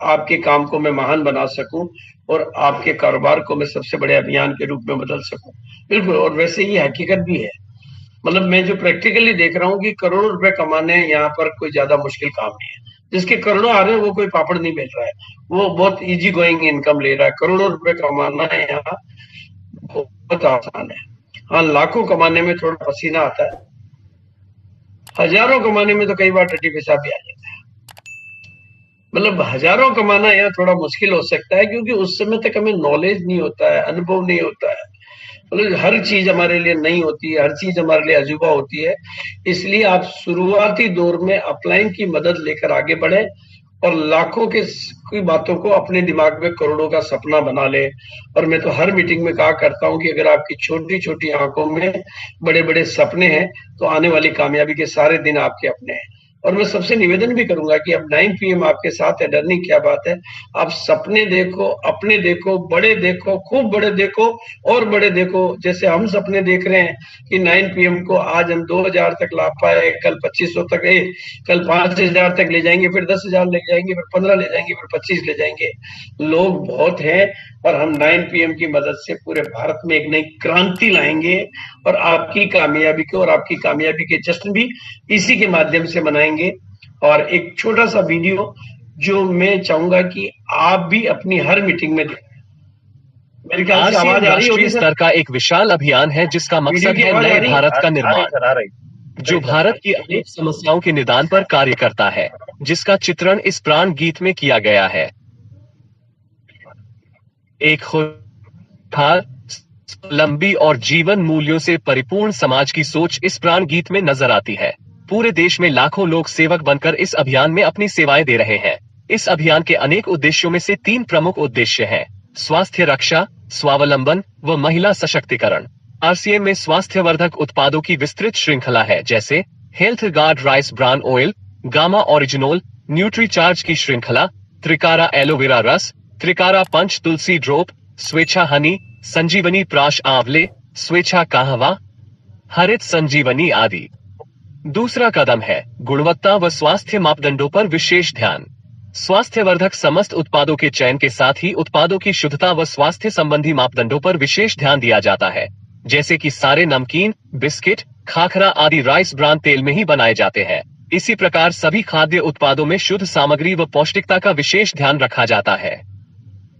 आपके काम को मैं महान बना सकूं और आपके कारोबार को मैं सबसे बड़े अभियान के रूप में बदल सकूं। बिल्कुल, और वैसे ये हकीकत भी है। मतलब मैं जो प्रैक्टिकली देख रहा हूँ कि करोड़ों रुपए कमाने यहाँ पर कोई ज्यादा मुश्किल काम नहीं है। जिसके करोड़ों आ रहे हैं वो कोई पापड़ नहीं बेच रहा है, वो बहुत इजी गोइंग इनकम ले रहा है। करोड़ों रुपए कमाना है यहाँ बहुत आसान है। हाँ, लाखों कमाने में थोड़ा पसीना आता है, हजारों कमाने में तो कई बार टट्टी पेशाब भी आ जाता है। मतलब हजारों कमाना यहाँ थोड़ा मुश्किल हो सकता है, क्योंकि उस समय तक हमें नॉलेज नहीं होता है, अनुभव नहीं होता है। मतलब हर चीज हमारे लिए नई होती है, हर चीज हमारे लिए अजूबा होती है। इसलिए आप शुरुआती दौर में अपलाइन की मदद लेकर आगे बढ़े और लाखों की बातों को अपने दिमाग में करोड़ों का सपना बना ले। और मैं तो हर मीटिंग में कहा करता हूं कि अगर आपकी छोटी छोटी आंखों में बड़े बड़े सपने हैं तो आने वाली कामयाबी के सारे दिन आपके अपने हैं। और मैं सबसे निवेदन भी करूंगा कि अब 9 PM आपके साथ है, डरने की क्या बात है। आप सपने देखो, अपने देखो, बड़े देखो, खूब बड़े देखो और बड़े देखो। जैसे हम सपने देख रहे हैं कि 9 PM को आज हम 2000 तक ला पाए, कल 2500 तक, कल 5000 तक ले जाएंगे, फिर 10,000 ले जाएंगे, फिर 15 ले जाएंगे, फिर 25 ले जाएंगे। लोग बहुत हैं और हम 9 PM की मदद से पूरे भारत में एक नई क्रांति लाएंगे और आपकी कामयाबी को और आपकी कामयाबी के जश्न भी इसी के माध्यम से मनाएंगे। और एक छोटा सा वीडियो जो मैं चाहूंगा कि आप भी अपनी हर मीटिंग में देखें। मेरे ख्याल से आवाज आ रही होगी सर? स्तर का एक विशाल अभियान है जिसका मकसद है नए भारत का निर्माण, जो भारत की अनेक समस्याओं के निदान पर कार्य करता है, जिसका चित्रण इस प्राण गीत में किया गया है। एक खुशहाल, लंबी और जीवन मूल्यों से परिपूर्ण समाज की सोच इस प्राण गीत में नजर आती है। पूरे देश में लाखों लोग सेवक बनकर इस अभियान में अपनी सेवाएं दे रहे हैं। इस अभियान के अनेक उद्देश्यों में से 3 प्रमुख उद्देश्य हैं: स्वास्थ्य रक्षा, स्वावलंबन व महिला सशक्तिकरण। आरसीएम में स्वास्थ्यवर्धक उत्पादों की विस्तृत श्रृंखला है, जैसे health guard rice bran oil, gamma oryzanol, nutricharge की श्रृंखला, त्रिकारा एलोवेरा रस, त्रिकारा पंच तुलसी ड्रॉप, स्वेच्छा हनी, संजीवनी प्राश आंवले, स्वेच्छा कहवा, हरित संजीवनी आदि। दूसरा कदम है गुणवत्ता व स्वास्थ्य मापदंडों पर विशेष ध्यान। स्वास्थ्यवर्धक समस्त उत्पादों के चयन के साथ ही उत्पादों की शुद्धता व स्वास्थ्य संबंधी मापदंडों पर विशेष ध्यान दिया जाता है, जैसे कि सारे नमकीन, बिस्किट, खाखरा आदि राइस ब्रान तेल में ही बनाए जाते हैं। इसी प्रकार सभी खाद्य उत्पादों में शुद्ध सामग्री व पौष्टिकता का विशेष ध्यान रखा जाता है।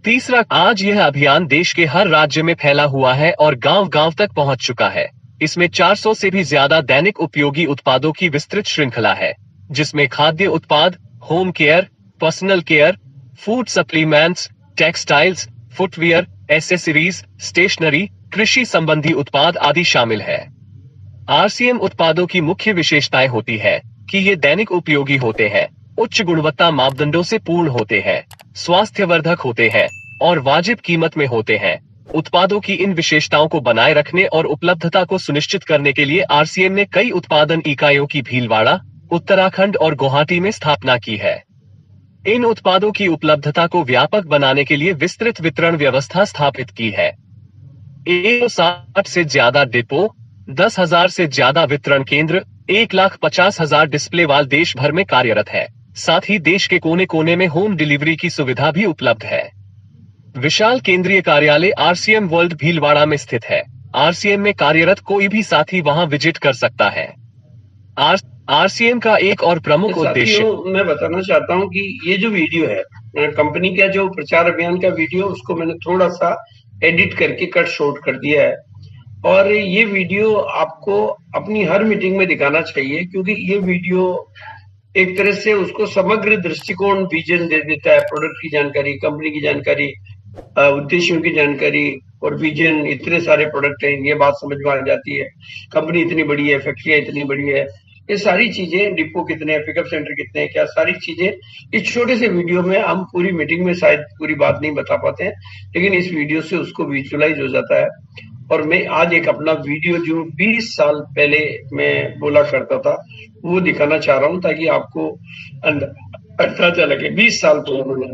तीसरा, आज यह अभियान देश के हर राज्य में फैला हुआ है और गांव-गांव तक पहुंच चुका है। इसमें 400 से भी ज्यादा दैनिक उपयोगी उत्पादों की विस्तृत श्रृंखला है, जिसमें खाद्य उत्पाद, home care, personal care, food supplements, textiles, footwear, accessories, stationery, कृषि संबंधी उत्पाद आदि शामिल है। आरसीएम उत्पादों की मुख्य विशेषताएं होती है कि ये दैनिक उपयोगी होते हैं, उच्च गुणवत्ता मापदंडों से पूर्ण होते हैं, स्वास्थ्यवर्धक होते हैं और वाजिब कीमत में होते हैं। उत्पादों की इन विशेषताओं को बनाए रखने और उपलब्धता को सुनिश्चित करने के लिए आरसीएम ने कई उत्पादन इकाइयों की भीलवाड़ा, उत्तराखंड और गुवाहाटी में स्थापना की है। इन उत्पादों की उपलब्धता को व्यापक बनाने के लिए विस्तृत वितरण व्यवस्था स्थापित की है। 160 से ज्यादा डिपो, 10,000 से ज्यादा वितरण केंद्र, 1,50,000 डिस्प्ले वाल देश भर में कार्यरत है। साथ ही देश के कोने कोने में होम डिलीवरी की सुविधा भी उपलब्ध है। विशाल केंद्रीय कार्यालय आरसीएम वर्ल्ड भीलवाड़ा में स्थित है। आरसीएम में कार्यरत कोई भी साथी वहां विजिट कर सकता है। आरसीएम का एक और प्रमुख उद्देश्य, मैं बताना चाहता हूं कि ये जो वीडियो है कंपनी का जो प्रचार अभियान का वीडियो, उसको मैंने थोड़ा सा एडिट करके कट शॉर्ट कर दिया है और ये वीडियो आपको अपनी हर मीटिंग में दिखाना चाहिए, क्योंकि ये वीडियो एक तरह से उसको समग्र दृष्टिकोण, विजन दे देता है। प्रोडक्ट की जानकारी, कंपनी की जानकारी, उद्देश्यों की जानकारी और विजन। इतने सारे प्रोडक्ट हैं, ये बात समझ में आ जाती है। कंपनी इतनी बड़ी है, फैक्ट्रियां इतनी बड़ी है, ये सारी चीजें, डिपो कितने हैं, पिकअप सेंटर कितने हैं, क्या सारी चीजें इस छोटे से वीडियो में हम पूरी मीटिंग में शायद पूरी बात नहीं बता पाते हैं, लेकिन इस वीडियो से उसको विजुअलाइज हो जाता है। और मैं आज एक अपना वीडियो जो 20 साल पहले मैं बोला करता था वो दिखाना चाह रहा हूं, ताकि आपको अंदाजा लगे 20 साल पहले।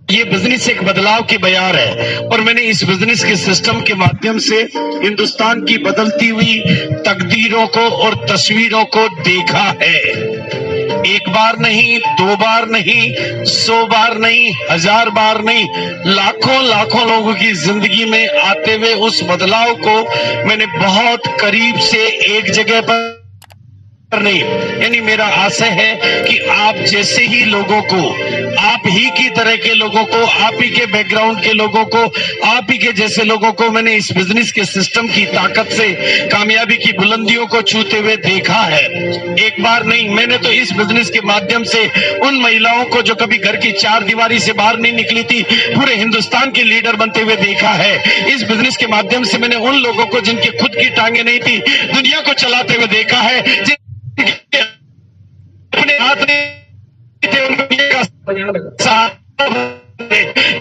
ये बिजनेस एक बदलाव की बयार है और मैंने इस बिजनेस के सिस्टम के माध्यम से हिंदुस्तान की बदलती हुई तकदीरों को और तस्वीरों को देखा है। एक बार नहीं, 2 बार नहीं, 100 बार नहीं, 1000 बार नहीं, लाखों लाखों लोगों की जिंदगी में आते हुए उस बदलाव को मैंने बहुत करीब से एक जगह पर नहीं, यानी मेरा आशय है कि आप जैसे ही लोगों को, आप ही की तरह के लोगों को, आप ही के बैकग्राउंड के लोगों को, आप ही के जैसे लोगों को मैंने इस बिजनेस के सिस्टम की ताकत से कामयाबी की बुलंदियों को छूते हुए देखा है। एक बार नहीं, मैंने तो इस बिजनेस के माध्यम से उन महिलाओं को जो कभी घर की 4 दीवारी से बाहर नहीं निकली थी, पूरे हिंदुस्तान के लीडर बनते हुए देखा है। इस बिजनेस के माध्यम से मैंने उन लोगों को जिनके खुद की टांगे नहीं थी, दुनिया को चलाते हुए देखा है। अपने हाथ में थे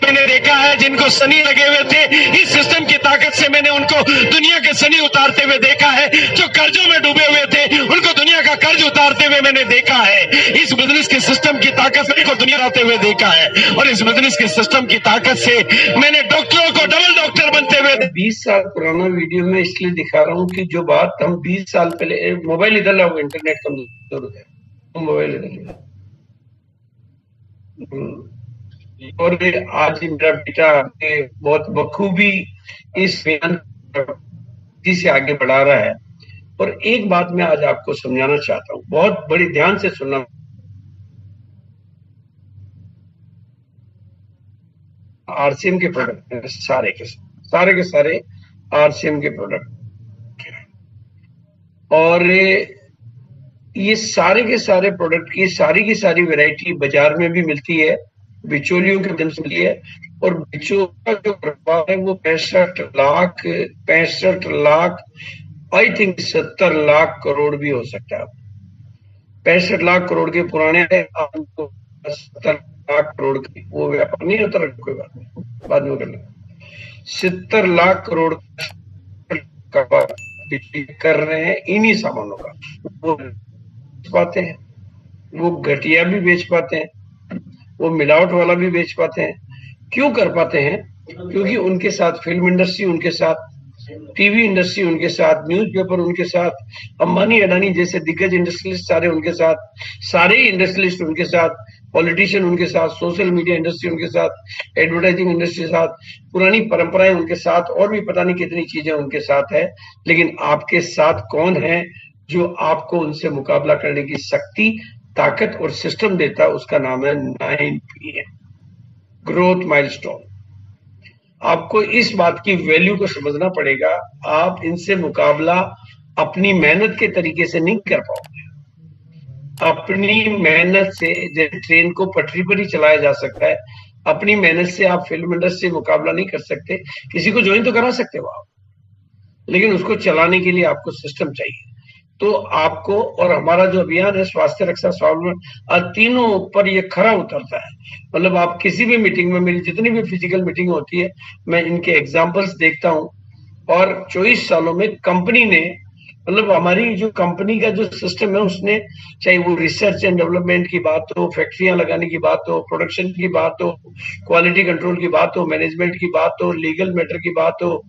मैंने देखा है, जिनको शनि लगे हुए थे, इस सिस्टम की ताकत से मैंने उनको दुनिया के शनि उतारते हुए देखा है। जो कर्जों में डूबे हुए थे, उनको दुनिया का कर्ज उतारते हुए मैंने देखा है। इस बिजनेस के सिस्टम की ताकत से उनको दुनिया आते हुए देखा है, और इस बिजनेस के सिस्टम की ताकत से मैंने डॉक्टरों को डबल डॉक्टर बनते हुए 20 साल पुराना वीडियो में इसलिए दिखा रहा हूँ कि जो बात हम 20 साल पहले, मोबाइल इधर लाओ, इंटरनेट कमजोर है, मोबाइल इधर। और आज मेरा बेटा बहुत बखूबी इस बयान से आगे बढ़ा रहा है। और एक बात मैं आज आपको समझाना चाहता हूँ, बहुत बड़ी ध्यान से सुनना। आरसीएम के प्रोडक्ट सारे के सारे आरसीएम के प्रोडक्ट, और ये सारे के सारे प्रोडक्ट की सारी वैरायटी बाजार में भी मिलती है, बिचौलियों के माध्यम से मिलती है। और बिचौलिया जो व्यापार है वो 65 लाख आई थिंक 70 लाख करोड़ भी हो सकता है। 65 लाख करोड़ के पुराने 70 लाख करोड़ की वो व्यापार नहीं होता, कोई बात नहीं, बाद में कर लेंगे। 70 लाख करोड़ का बिक्री कर रहे हैं इन्हीं सामानों का। वो पाते हैं, वो घटिया भी बेच पाते हैं, वो मिलावट वाला भी बेच पाते हैं। क्यों कर पाते हैं? क्योंकि उनके साथ फिल्म इंडस्ट्री, उनके साथ टीवी इंडस्ट्री, उनके साथ न्यूज़पेपर, उनके साथ अंबानी अडानी जैसे दिग्गज इंडस्ट्रियलिस्ट सारे उनके साथ, सारे इंडस्ट्रियलिस्ट उनके साथ, पॉलिटिशियन उनके साथ, सोशल मीडिया इंडस्ट्री उनके साथ, एडवर्टाइजिंग इंडस्ट्री के साथ, पुरानी परंपराएं उनके साथ, और भी पता नहीं कितनी चीजें उनके साथ है। लेकिन आपके साथ कौन है जो आपको उनसे मुकाबला करने की शक्ति, ताकत और सिस्टम देता है? उसका नाम है 9PM ग्रोथ माइलस्टोन। आपको इस बात की वैल्यू को समझना पड़ेगा। आप इनसे मुकाबला अपनी मेहनत के तरीके से नहीं कर पाओगे। अपनी मेहनत से, जैसे ट्रेन को पटरी पर ही चलाया जा सकता है, अपनी मेहनत से आप फिल्म इंडस्ट्री से मुकाबला नहीं कर सकते। किसी को ज्वाइन तो करा सकते हो आप, लेकिन उसको चलाने के लिए आपको सिस्टम चाहिए। तो आपको, और हमारा जो अभियान है स्वास्थ्य रक्षा स्वावलंबन, तीनों पर ये खरा उतरता है। मतलब आप किसी भी मीटिंग में, मेरी जितनी भी फिजिकल मीटिंग होती है, मैं इनके एग्जाम्पल्स देखता हूँ। और 24 सालों में कंपनी ने, मतलब हमारी जो कंपनी का जो सिस्टम है उसने, चाहे वो रिसर्च एंड डेवलपमेंट की बात हो, फैक्ट्रियां लगाने की बात हो, प्रोडक्शन की बात हो, क्वालिटी कंट्रोल की बात हो, मैनेजमेंट की बात हो, लीगल मैटर की बात हो,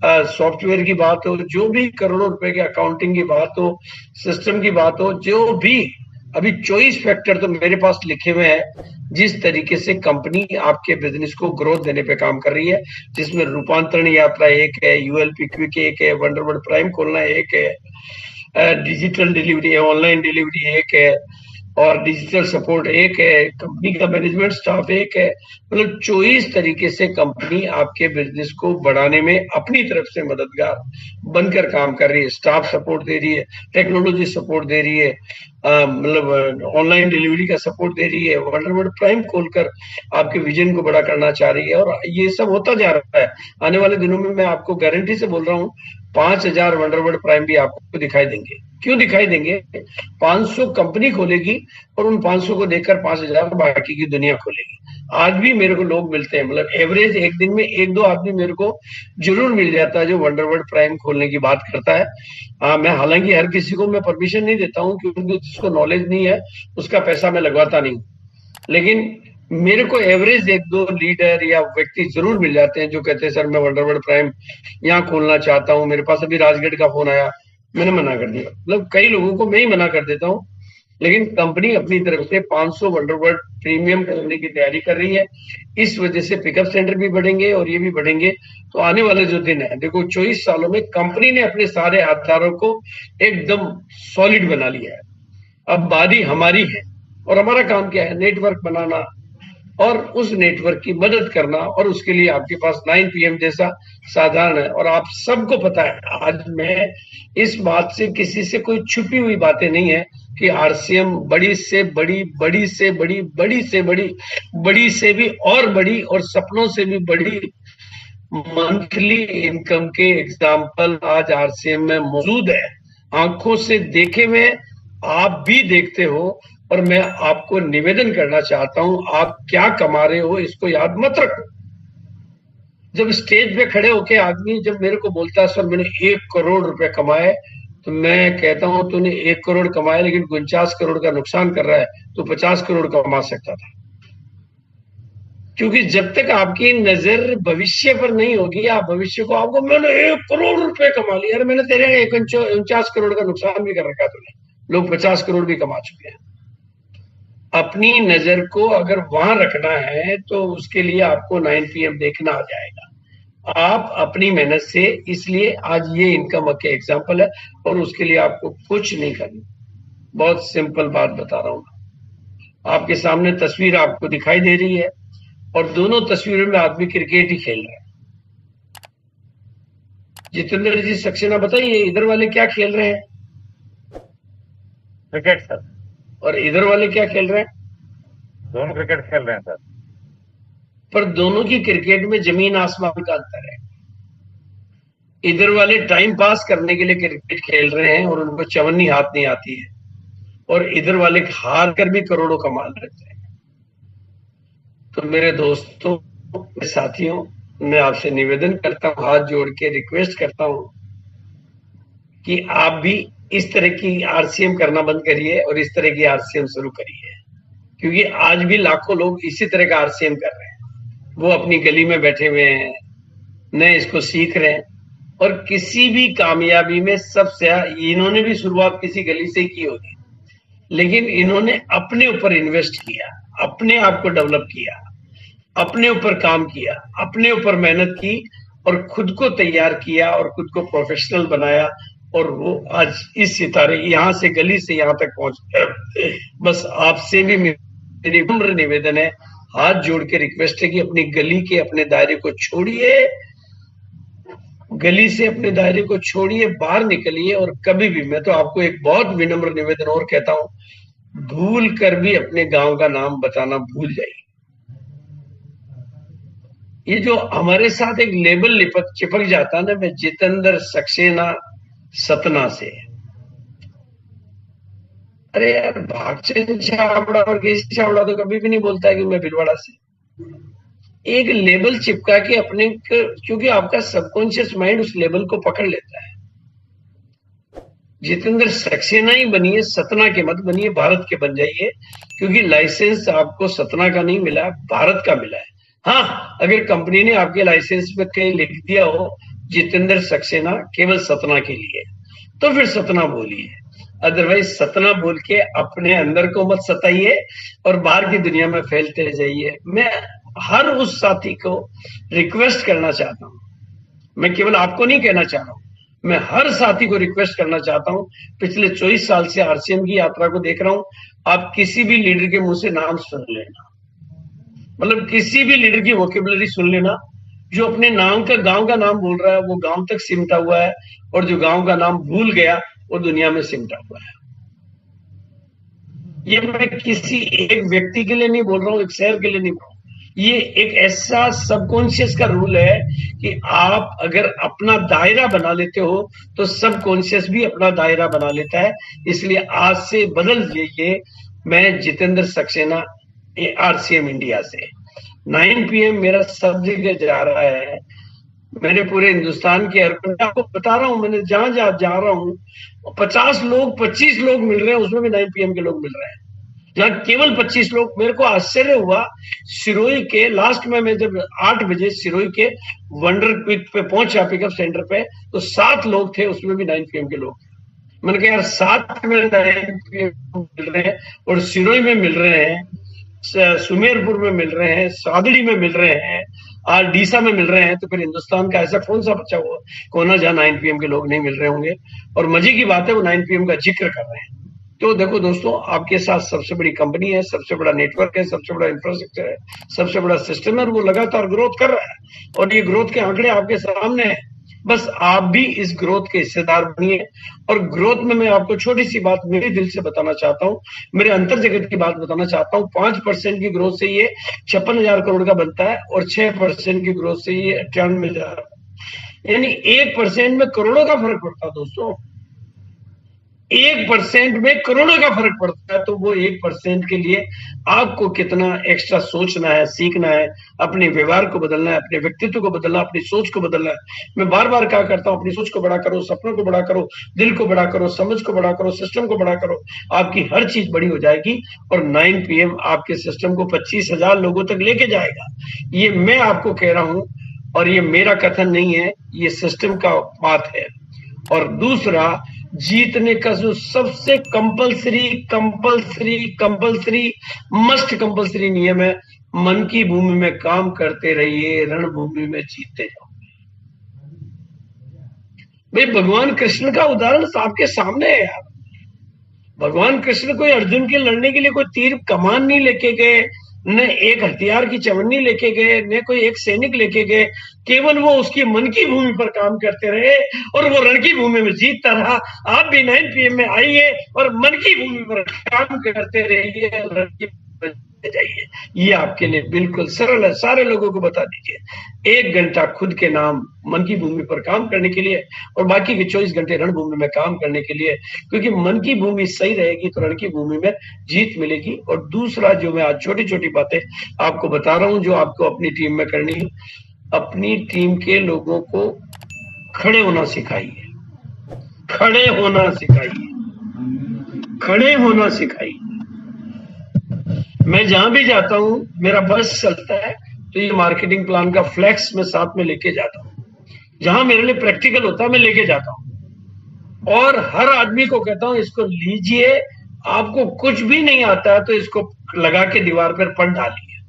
सॉफ्टवेयर की बात हो, जो भी करोड़ों रुपए के अकाउंटिंग की बात हो, सिस्टम की बात हो, जो भी, अभी 24 फैक्टर तो मेरे पास लिखे हुए हैं जिस तरीके से कंपनी आपके बिजनेस को ग्रोथ देने पे काम कर रही है, जिसमें रूपांतरण यात्रा एक है, यूएलपी क्विक एक है, वंडरवर्ल्ड प्राइम खोलना एक है, डिजिटल डिलीवरी, ऑनलाइन डिलीवरी एक है, और डिजिटल सपोर्ट एक है, कंपनी का मैनेजमेंट स्टाफ एक है। मतलब 24 तरीके से कंपनी आपके बिजनेस को बढ़ाने में अपनी तरफ से मददगार बनकर काम कर रही है। स्टाफ सपोर्ट दे रही है, टेक्नोलॉजी सपोर्ट दे रही है, मतलब ऑनलाइन डिलीवरी का सपोर्ट दे रही है, वंडरवर्ल्ड प्राइम खोलकर आपके विजन को बड़ा करना चाह रही है। और ये सब होता जा रहा है। आने वाले दिनों में मैं आपको गारंटी से बोल रहा हूँ 5000 वंडरवर्ल्ड प्राइम भी आपको दिखाई देंगे। क्यों दिखाई देंगे? 500 कंपनी खोलेगी और उन 500 को देखकर 5000 बाकी की दुनिया खोलेगी। आज भी मेरे को लोग मिलते हैं, मतलब एवरेज एक दिन में 1-2 आदमी मेरे को जरूर मिल जाता है जो वंडरवर्ल्ड प्राइम खोलने की बात करता है। मैं हालांकि हर किसी को मैं परमिशन नहीं देता हूँ, क्योंकि जिसको नॉलेज नहीं है उसका पैसा मैं लगवाता नहीं, लेकिन मेरे को एवरेज 1-2 लीडर या व्यक्ति जरूर मिल जाते हैं जो कहते हैं सर मैं वंडरवर्ल्ड प्राइम यहाँ खोलना चाहता हूँ। मेरे पास अभी राजगढ़ का फोन आया, मैंने मना कर दिया। मतलब कई लोगों को मैं ही मना कर देता हूँ, लेकिन कंपनी अपनी तरफ से 500 वंडरबर्ड प्रीमियम करने की तैयारी कर रही है। इस वजह से पिकअप सेंटर भी बढ़ेंगे और ये भी बढ़ेंगे। तो आने वाले जो दिन है, देखो 24 सालों में कंपनी ने अपने सारे आधारों को एकदम सॉलिड बना लिया है। अब बारी हमारी है और हमारा काम क्या है, नेटवर्क बनाना और उस नेटवर्क की मदद करना, और उसके लिए आपके पास 9PM जैसा साधन है। और आप सबको पता है, आज मैं इस बात से किसी से कोई छुपी हुई बातें नहीं है कि आरसीएम बड़ी से बड़ी, बड़ी से बड़ी, बड़ी से बड़ी, बड़ी से भी और बड़ी और सपनों से भी बड़ी मंथली इनकम के एग्जाम्पल आज आरसीएम में मौजूद है। आंखों से देखे हुए आप भी देखते हो, और मैं आपको निवेदन करना चाहता हूं, आप क्या कमा रहे हो इसको याद मत रखो। जब स्टेज पे खड़े होके आदमी जब मेरे को बोलता है सर मैंने 1 करोड़ रुपए कमाए, तो मैं कहता हूं तूने 1 करोड़ कमाए लेकिन 49 करोड़ का नुकसान कर रहा है, तो 50 करोड़ कमा सकता था। क्योंकि जब तक आपकी नजर भविष्य पर नहीं होगी, आप भविष्य को आपको मैंने 1 करोड़ रुपए कमा लिया, अरे मैंने तेरे 49 करोड़ का नुकसान भी कर रखा है तूने, लोग 50 करोड़ भी कमा चुके हैं। अपनी नजर को अगर वहां रखना है तो उसके लिए आपको 9PM देखना आ जाएगा। आप अपनी मेहनत से, इसलिए आज ये इनकम के एग्जाम्पल है, और उसके लिए आपको कुछ नहीं करना। बहुत सिंपल बात बता रहा हूं। आपके सामने तस्वीर आपको दिखाई दे रही है, और दोनों तस्वीरों में आदमी क्रिकेट ही खेल रहा है। जितेंद्र जी सक्सेना बताइए, इधर वाले क्या खेल रहे हैं? Cricket sir. और इधर वाले क्या खेल रहे हैं? दोनों क्रिकेट खेल रहे हैं सर। पर दोनों की क्रिकेट में जमीन आसमान का अंतर है। इधर वाले टाइम पास करने के लिए क्रिकेट खेल रहे हैं और उनको चवन्नी हाथ नहीं आती है, और इधर वाले हार कर भी करोड़ों कमा लेते हैं। तो मेरे दोस्तों, मेरे साथियों, मैं आपसे निवेदन करता हूं, हाथ जोड़ के रिक्वेस्ट करता हूं कि आप भी इस तरह की आरसीएम करना बंद करिए और इस तरह की आरसीएम शुरू करिए। क्योंकि आज भी लाखों लोग इसी तरह का आरसीएम कर रहे हैं। वो अपनी गली में बैठे हुए हैं, नए इसको सीख रहे हैं, और किसी भी कामयाबी में सबसे इन्होंने भी शुरुआत किसी गली से की होगी, लेकिन इन्होंने अपने ऊपर इन्वेस्ट किया, अपने आप को डेवलप किया, अपने ऊपर काम किया, अपने ऊपर मेहनत की, और खुद को तैयार किया और खुद को प्रोफेशनल बनाया, और वो आज इस सितारे यहां से गली से यहां तक पहुंच गए। बस आपसे भी मेरी विनम्र निवेदन है, हाथ जोड़ के रिक्वेस्ट है कि अपनी गली के अपने दायरे को छोड़िए, गली से अपने दायरे को छोड़िए, बाहर निकलिए, और कभी भी, मैं तो आपको एक बहुत विनम्र निवेदन और कहता हूं, भूल कर भी अपने गांव का नाम बताना भूल जाइए। ये जो हमारे साथ एक लेबल चिपक जाता है ना, मैं जितेंद्र सक्सेना सतना से, अरे यार भागचंद छाबड़ा और केसी छाबड़ा तो कभी भी नहीं बोलता है कि मैं भिलवाड़ा से। एक लेबल चिपका के अपने, क्योंकि आपका सबकॉन्शियस माइंड उस लेबल को पकड़ लेता है। जितेंद्र सक्सेना ही बनिए, सतना के मत बनिए, भारत के बन जाइए, क्योंकि लाइसेंस आपको सतना का नहीं मिला, भारत का मिला है। हाँ, अगर कंपनी ने आपके लाइसेंस में कहीं लिख दिया हो जितेंद्र सक्सेना केवल सतना के लिए, तो फिर सतना बोलिए, अदरवाइज सतना बोल के अपने अंदर को मत सताइए और बाहर की दुनिया में फैलते जाइए। मैं हर उस साथी को रिक्वेस्ट करना चाहता हूं, मैं केवल आपको नहीं कहना चाह रहा हूं, मैं हर साथी को रिक्वेस्ट करना चाहता हूं। पिछले 24 साल से आरसीएम की यात्रा को देख रहा हूं, आप किसी भी लीडर के मुंह से नाम सुन लेना, मतलब किसी भी लीडर की वोकेबुलरी सुन लेना, जो अपने नाम का गांव का नाम बोल रहा है वो गांव तक सिमटा हुआ है, और जो गांव का नाम भूल गया वो दुनिया में सिमटा हुआ है। ये मैं किसी एक व्यक्ति के लिए नहीं बोल रहा हूं, एक शहर के लिए नहीं बोल रहा हूं, ये एक ऐसा सबकॉन्शियस का रूल है कि आप अगर अपना दायरा बना लेते हो तो सबकॉन्शियस भी अपना दायरा बना लेता है। इसलिए आज से बदल जाइए। मैं जितेंद्र सक्सेना, आरसीएम इंडिया से। 9PM मेरा सब जगह जा रहा है, मैंने पूरे हिंदुस्तान के आपको बता रहा हूं, मैंने जहां जहां जा रहा हूं 50 लोग 25 लोग मिल रहे हैं, उसमें भी 9PM के लोग मिल रहे हैं, जहां केवल 25 लोग। मेरे को आश्चर्य हुआ, सिरोही के लास्ट में मैं जब 8 बजे सिरोही के वंडर क्विक पे पहुंचा पिकअप सेंटर पे, तो 7 लोग थे, उसमें भी 9PM के लोग। मैंने कहा यार 7 में 9 PM मिल रहे हैं और सिरोही में मिल रहे हैं, सुमेरपुर में मिल रहे हैं, सादड़ी में मिल रहे हैं, आज डीसा में मिल रहे हैं, तो फिर हिंदुस्तान का ऐसा कौन सा बच्चा हुआ कोना जहां 9 PM के लोग नहीं मिल रहे होंगे। और मजे की बात है वो 9 PM का जिक्र कर रहे हैं। तो देखो दोस्तों, आपके साथ सबसे बड़ी कंपनी है, सबसे बड़ा नेटवर्क है, सबसे बड़ा इंफ्रास्ट्रक्चर है, सबसे बड़ा सिस्टम है, और वो लगातार ग्रोथ कर रहा है और ये ग्रोथ के आंकड़े आपके सामने हैं। बस आप भी इस ग्रोथ के हिस्सेदार बनिए। और ग्रोथ में मैं आपको छोटी सी बात मेरे दिल से बताना चाहता हूँ, मेरे अंतर जगत की बात बताना चाहता हूँ। 5% की ग्रोथ से ये 56,000 करोड़ का बनता है और 6% की ग्रोथ से ये 98,000, यानी 1% में करोड़ों का फर्क पड़ता है दोस्तों। 1% में करोड़ों का फर्क पड़ता है। तो वो 1% के लिए आपको कितना एक्स्ट्रा सोचना है, सीखना है, अपने व्यवहार को बदलना है, अपने व्यक्तित्व को बदलना, अपनी सोच को बदलना है। मैं बार बार कहा करता हूं, अपनी सोच को बड़ा करो, सपनों को बड़ा करो, दिल को बड़ा करो, समझ को बड़ा करो, सिस्टम को बड़ा करो, आपकी हर चीज बड़ी हो जाएगी। और 9 PM आपके सिस्टम को 25,000 लोगों तक लेके जाएगा। ये मैं आपको कह रहा हूं और ये मेरा कथन नहीं है, ये सिस्टम का बात है। और दूसरा, जीतने का जो सबसे कंपलसरी मस्ट कंपलसरी नियम है, मन की भूमि में काम करते रहिए, रणभूमि में जीतते जाओ। भाई भगवान कृष्ण का उदाहरण आपके सामने है यार। भगवान कृष्ण कोई अर्जुन के लड़ने के लिए कोई तीर कमान नहीं लेके गए, न एक हथियार की चवन्नी लेके गए, न कोई एक सैनिक लेके गए, केवल वो उसकी मन की भूमि पर काम करते रहे और वो रण की भूमि में जीतता रहा। आप भी 9 PM में आइए और मन की भूमि पर काम करते रहिए, रण की जाइए। ये आपके लिए बिल्कुल सरल है। सारे लोगों को बता दीजिए, 1 घंटा खुद के नाम मन की भूमि पर काम करने के लिए और बाकी के 24 घंटे रणभूमि में काम करने के लिए, क्योंकि मन की भूमि सही रहेगी तो रण की भूमि में जीत मिलेगी। और दूसरा, जो मैं आज छोटी छोटी बातें आपको बता रहा हूं, जो आपको अपनी टीम में करनी है, अपनी टीम के लोगों को खड़े होना सिखाइए, खड़े होना सिखाइए, खड़े होना सिखाइए। मैं जहां भी जाता हूं, मेरा बस चलता है तो ये मार्केटिंग प्लान का फ्लैक्स मैं साथ में लेके जाता हूं। जहां मेरे लिए प्रैक्टिकल होता है मैं लेके जाता हूं और हर आदमी को कहता हूं इसको लीजिए, आपको कुछ भी नहीं आता है तो इसको लगा के दीवार पर पढ़ डालिए।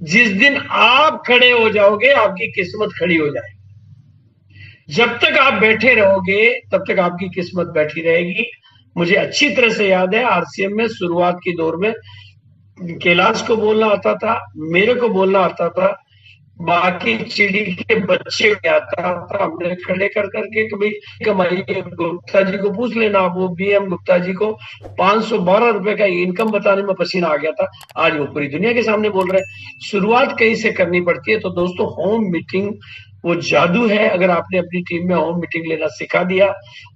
जिस दिन आप खड़े हो जाओगे आपकी किस्मत खड़ी हो जाएगी। जब तक आप बैठे रहोगे तब तक आपकी किस्मत बैठी रहेगी। मुझे अच्छी तरह से याद है, RCM में शुरुआत की दौर में कैलाश को बोलना आता था, मेरे को बोलना आता था, बाकी चिड़ी के बच्चे को आता था। हमने खड़े कर करके कभी कमाइए, गुप्ता जी को पूछ लेना, वो BM गुप्ता जी को 512 रुपए का इनकम बताने में पसीना आ गया था। आज वो पूरी दुनिया के सामने बोल रहे हैं। शुरुआत कहीं से करनी पड़ती है। तो दोस्तों, होम मीटिंग वो जादू है। अगर आपने अपनी टीम में होम मीटिंग लेना सिखा दिया,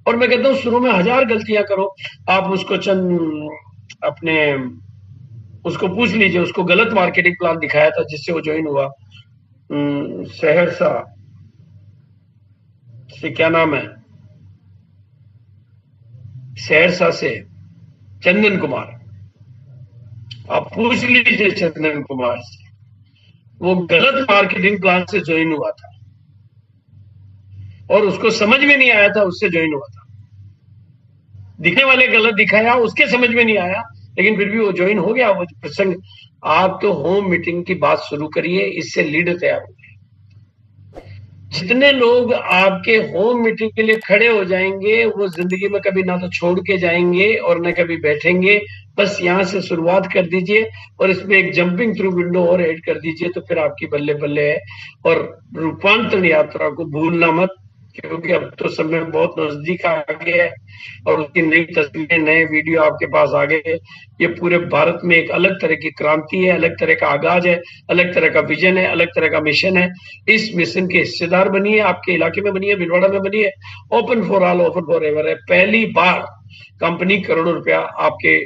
और मैं कहता हूँ शुरू में 1000 गलतियां करो, आप उसको अपने उसको पूछ लीजिए। उसको गलत मार्केटिंग प्लान दिखाया था जिससे वो ज्वाइन हुआ, सहरसा से, क्या नाम है, सहरसा से चंदन कुमार, आप पूछ लीजिए चंदन कुमार से। वो गलत मार्केटिंग प्लान से ज्वाइन हुआ था और उसको समझ में नहीं आया था, उससे ज्वाइन हुआ था। दिखने वाले गलत दिखाया, उसके समझ में नहीं आया, लेकिन फिर भी वो ज्वाइन हो गया। वो प्रसंग, आप तो होम मीटिंग की बात शुरू करिए, इससे लीडर तैयार होंगे। जितने लोग आपके होम मीटिंग के लिए खड़े हो जाएंगे वो जिंदगी में कभी ना तो छोड़ के जाएंगे और न कभी बैठेंगे। बस यहाँ से शुरुआत कर दीजिए और इसमें एक जंपिंग थ्रू विंडो और ऐड कर दीजिए, तो फिर आपकी बल्ले बल्ले है। और रूपांतरण यात्रा को भूलना मत, क्योंकि अब तो समय बहुत नजदीक आ गया है और उसकी नई तस्वीरें, नए वीडियो आपके पास आ गए हैं। ये पूरे भारत में एक अलग तरह की क्रांति है, अलग तरह का आगाज है, अलग तरह का विजन है, अलग तरह का मिशन है। इस मिशन के हिस्सेदार बनिए, आपके इलाके में बनिए, भिलवाड़ा में बनिए। Open for all, open for ever है। पहली बार कंपनी करोड़ों रुपया आपके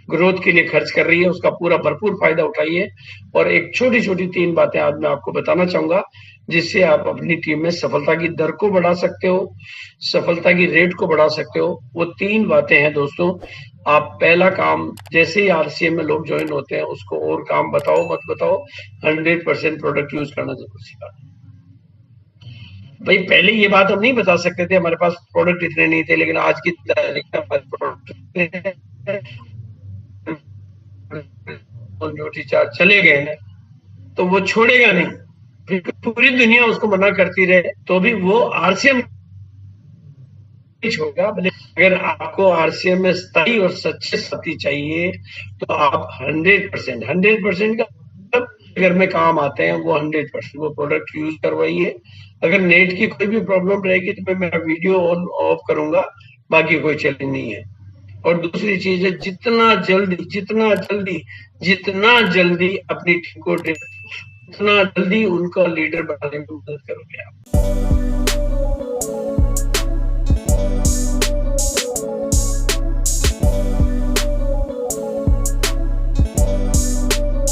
ग्रोथ के लिए खर्च कर रही है, उसका पूरा भरपूर फायदा उठाइए। और एक छोटी छोटी 3 बातें आज मैं आपको बताना चाहूंगा जिससे आप अपनी टीम में सफलता की दर को बढ़ा सकते हो, सफलता की रेट को बढ़ा सकते हो। वो 3 बातें हैं दोस्तों। आप पहला काम, जैसे ही RCM में लोग ज्वाइन होते हैं उसको और काम बताओ मत बताओ, 100% प्रोडक्ट यूज करना जरूर सिखाओ। भाई पहले ये बात हम नहीं बता सकते थे, हमारे पास प्रोडक्ट इतने नहीं थे, लेकिन आज की तारीख में हमारे प्रोडक्ट जो रिचार्ज चले गए ना, तो वो छोड़ेगा नहीं। फिर पूरी दुनिया उसको मना करती रहे तो भी वो आरसीएम होगा। अगर आपको आरसीएम में स्थायी और सच्चे साथी चाहिए तो आप 100% का अगर में काम आते हैं, वो 100% वो प्रोडक्ट यूज करवाइए। अगर नेट की कोई भी प्रॉब्लम रहेगी तो मैं मेरा वीडियो ऑन ऑफ करूंगा, बाकी कोई चैलेंज नहीं है। और दूसरी चीज है, जितना जल्दी अपनी टीम को उतना जल्दी उनका लीडर बनाने में मदद करोगे आप।